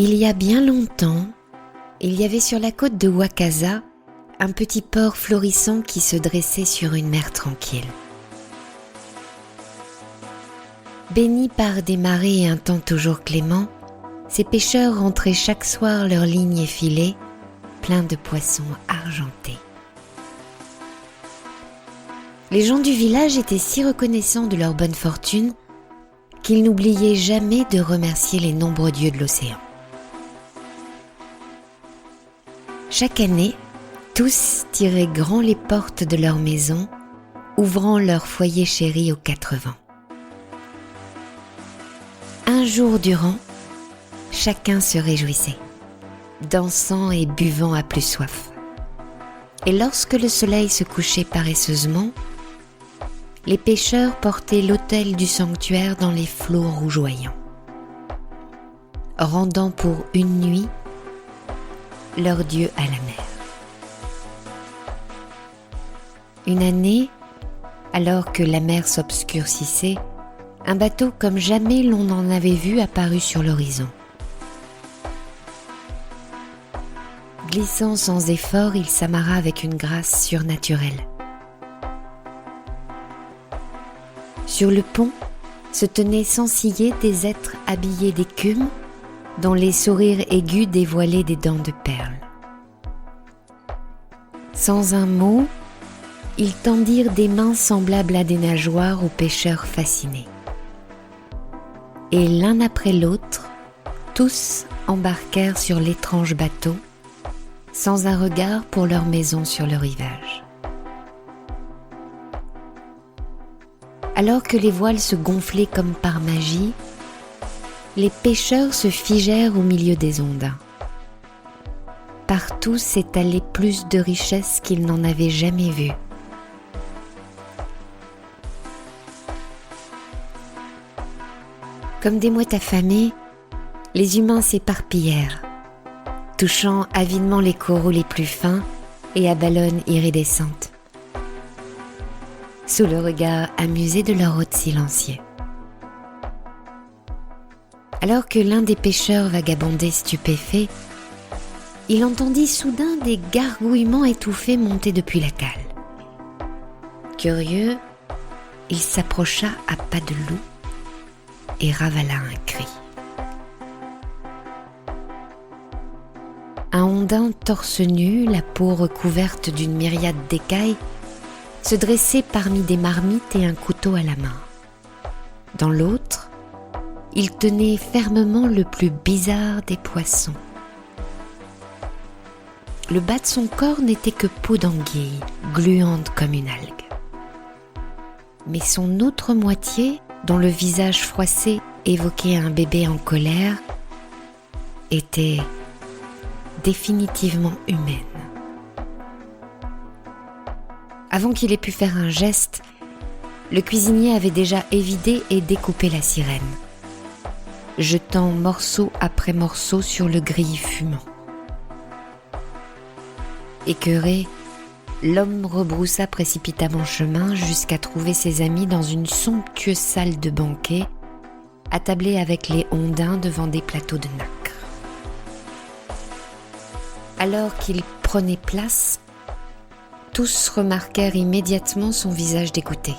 Il y a bien longtemps, il y avait sur la côte de Wakasa un petit port florissant qui se dressait sur une mer tranquille. Bénis par des marées et un temps toujours clément, ces pêcheurs rentraient chaque soir leurs lignes et filets, pleins de poissons argentés. Les gens du village étaient si reconnaissants de leur bonne fortune qu'ils n'oubliaient jamais de remercier les nombreux dieux de l'océan. Chaque année, tous tiraient grand les portes de leur maison, ouvrant leur foyer chéri aux 4 vents. Un jour durant, chacun se réjouissait, dansant et buvant à plus soif. Et lorsque le soleil se couchait paresseusement, les pêcheurs portaient l'autel du sanctuaire dans les flots rougeoyants, rendant pour une nuit leur dieu à la mer. Une année, alors que la mer s'obscurcissait, un bateau comme jamais l'on n'en avait vu apparut sur l'horizon. Glissant sans effort, il s'amarra avec une grâce surnaturelle. Sur le pont se tenaient sans ciller des êtres habillés d'écume, dont les sourires aigus dévoilaient des dents de perles. Sans un mot, ils tendirent des mains semblables à des nageoires aux pêcheurs fascinés. Et l'un après l'autre, tous embarquèrent sur l'étrange bateau, sans un regard pour leur maison sur le rivage. Alors que les voiles se gonflaient comme par magie, les pêcheurs se figèrent au milieu des ondins. Partout s'étalait plus de richesses qu'ils n'en avaient jamais vues. Comme des mouettes affamées, les humains s'éparpillèrent, touchant avidement les coraux les plus fins et à ballonnes iridescentes, sous le regard amusé de leur hôte silencieux. Alors que l'un des pêcheurs vagabondait stupéfait, il entendit soudain des gargouillements étouffés monter depuis la cale. Curieux, il s'approcha à pas de loup et ravala un cri. Un ondin torse nu, la peau recouverte d'une myriade d'écailles, se dressait parmi des marmites et un couteau à la main. Dans l'autre, il tenait fermement le plus bizarre des poissons. Le bas de son corps n'était que peau d'anguille, gluante comme une algue. Mais son autre moitié, dont le visage froissé évoquait un bébé en colère, était définitivement humaine. Avant qu'il ait pu faire un geste, le cuisinier avait déjà évidé et découpé la sirène, jetant morceau après morceau sur le gris fumant. Écœuré, l'homme rebroussa précipitamment chemin jusqu'à trouver ses amis dans une somptueuse salle de banquet, attablée avec les ondins devant des plateaux de nacre. Alors qu'il prenait place, tous remarquèrent immédiatement son visage dégoûté.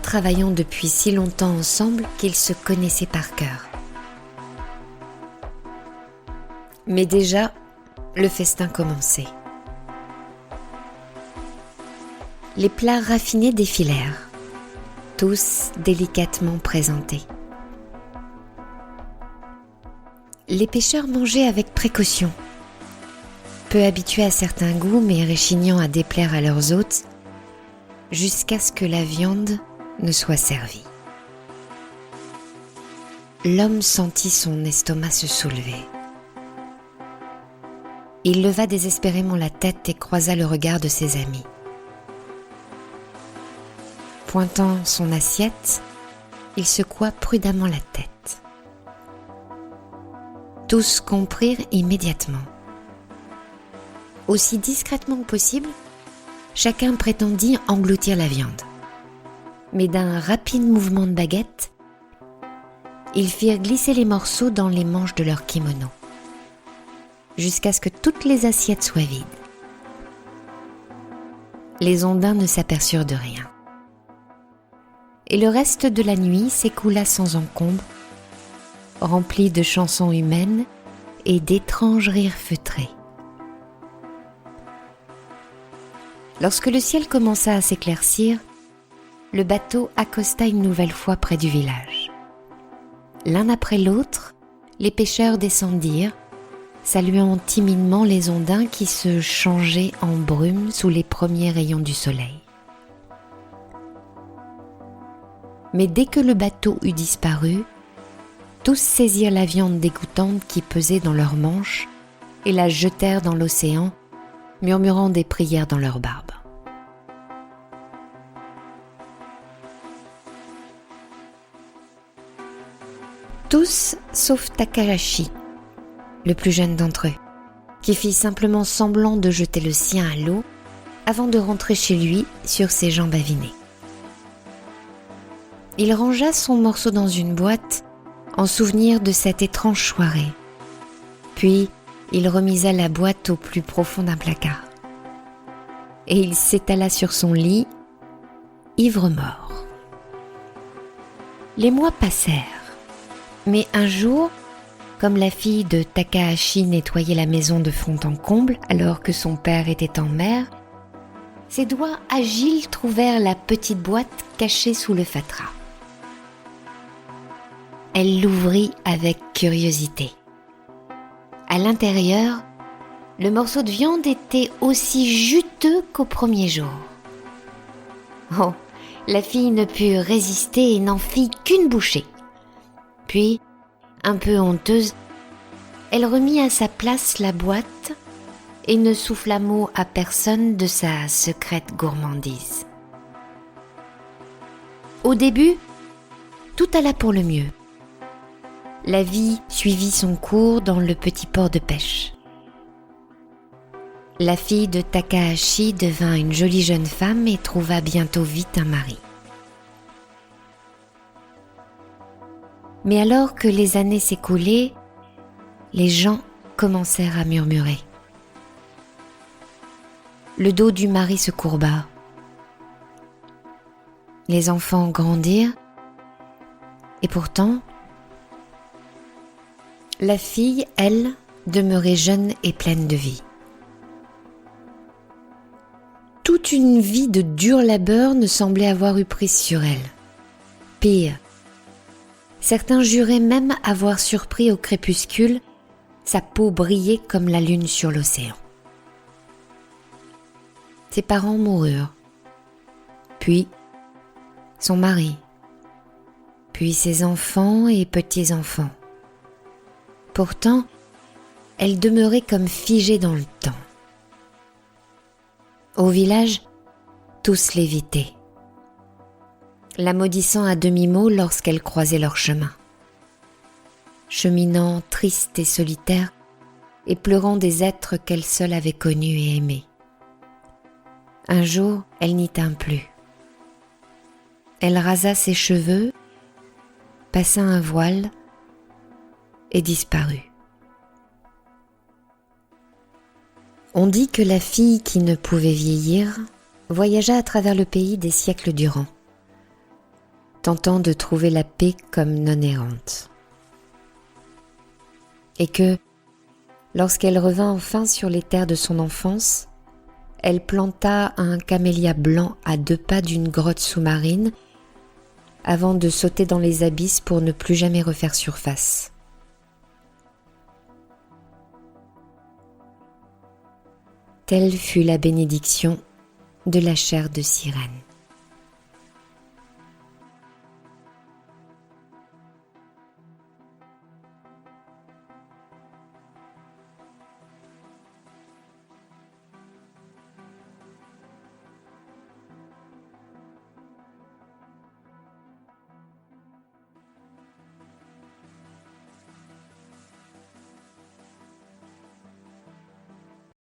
Travaillant depuis si longtemps ensemble qu'ils se connaissaient par cœur. Mais déjà, le festin commençait. Les plats raffinés défilèrent, tous délicatement présentés. Les pêcheurs mangeaient avec précaution, peu habitués à certains goûts mais réchignant à déplaire à leurs hôtes, jusqu'à ce que la viande ne soit servie. L'homme sentit son estomac se soulever. Il leva désespérément la tête et croisa le regard de ses amis. Pointant son assiette, il secoua prudemment la tête. Tous comprirent immédiatement. Aussi discrètement que possible, chacun prétendit engloutir la viande. Mais d'un rapide mouvement de baguette, ils firent glisser les morceaux dans les manches de leur kimono, jusqu'à ce que toutes les assiettes soient vides. Les ondins ne s'aperçurent de rien. Et le reste de la nuit s'écoula sans encombre, rempli de chansons humaines et d'étranges rires feutrés. Lorsque le ciel commença à s'éclaircir, le bateau accosta une nouvelle fois près du village. L'un après l'autre, les pêcheurs descendirent, saluant timidement les ondins qui se changeaient en brume sous les premiers rayons du soleil. Mais dès que le bateau eut disparu, tous saisirent la viande dégoûtante qui pesait dans leurs manches et la jetèrent dans l'océan, murmurant des prières dans leurs barbes. Tous sauf Takahashi, le plus jeune d'entre eux, qui fit simplement semblant de jeter le sien à l'eau avant de rentrer chez lui sur ses jambes avinées. Il rangea son morceau dans une boîte en souvenir de cette étrange soirée. Puis, il remisa la boîte au plus profond d'un placard. Et il s'étala sur son lit, ivre-mort. Les mois passèrent, mais un jour, comme la fille de Takahashi nettoyait la maison de fond en comble alors que son père était en mer, ses doigts agiles trouvèrent la petite boîte cachée sous le fatras. Elle l'ouvrit avec curiosité. À l'intérieur, le morceau de viande était aussi juteux qu'au premier jour. Oh, la fille ne put résister et n'en fit qu'une bouchée. Puis, un peu honteuse, elle remit à sa place la boîte et ne souffla mot à personne de sa secrète gourmandise. Au début, tout alla pour le mieux. La vie suivit son cours dans le petit port de pêche. La fille de Takahashi devint une jolie jeune femme et trouva bientôt vite un mari. Mais alors que les années s'écoulaient, les gens commencèrent à murmurer. Le dos du mari se courba. Les enfants grandirent et pourtant, la fille, elle, demeurait jeune et pleine de vie. Toute une vie de dur labeur ne semblait avoir eu prise sur elle. Pire, certains juraient même avoir surpris au crépuscule sa peau brillait comme la lune sur l'océan. Ses parents moururent, puis son mari, puis ses enfants et petits-enfants. Pourtant, elle demeurait comme figée dans le temps. Au village, tous l'évitaient, la maudissant à demi-mot lorsqu'elle croisait leur chemin. Cheminant triste et solitaire, et pleurant des êtres qu'elle seule avait connus et aimés. Un jour, elle n'y tint plus. Elle rasa ses cheveux, passa un voile et disparut. On dit que la fille qui ne pouvait vieillir voyagea à travers le pays des siècles durant, tentant de trouver la paix comme non errante. Et que, lorsqu'elle revint enfin sur les terres de son enfance, elle planta un camélia blanc à 2 pas d'une grotte sous-marine avant de sauter dans les abysses pour ne plus jamais refaire surface. Telle fut la bénédiction de la chair de sirène.